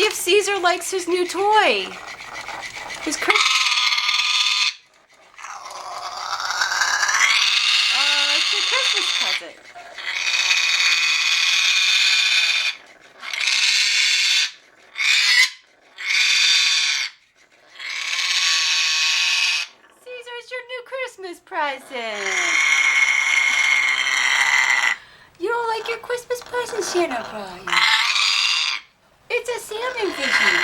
if Caesar likes his new toy. His it's a Christmas present. Caesar's your new Christmas present. You don't like your Christmas present, Santa Brian? It's a salmon fishy.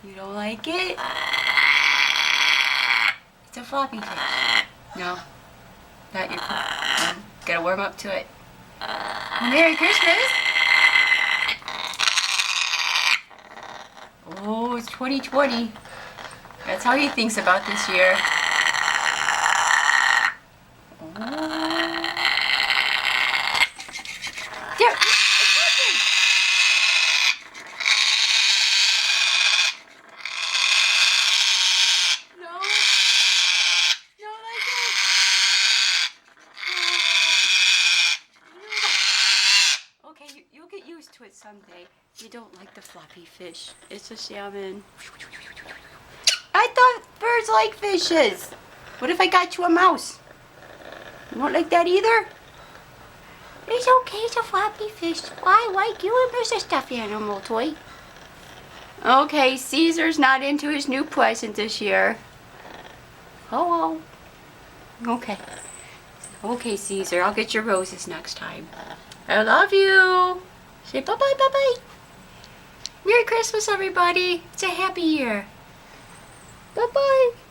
You don't like it? It's a floppy fish. No, not your no. Gotta warm up to it. Merry Christmas! Oh, it's 2020. That's how he thinks about this year. There, it's working. No, no, like it. Okay, you'll get used to it someday. You don't like the floppy fish. It's a salmon. I thought birds like fishes. What if I got you a mouse? You don't like that either? It's okay, it's a floppy fish. I like you and there's a stuffed animal toy. Okay, Caesar's not into his new present this year. Oh, okay. Okay, Caesar, I'll get your roses next time. I love you. Say bye-bye, bye-bye. Merry Christmas, everybody. It's a happy year. Bye-bye.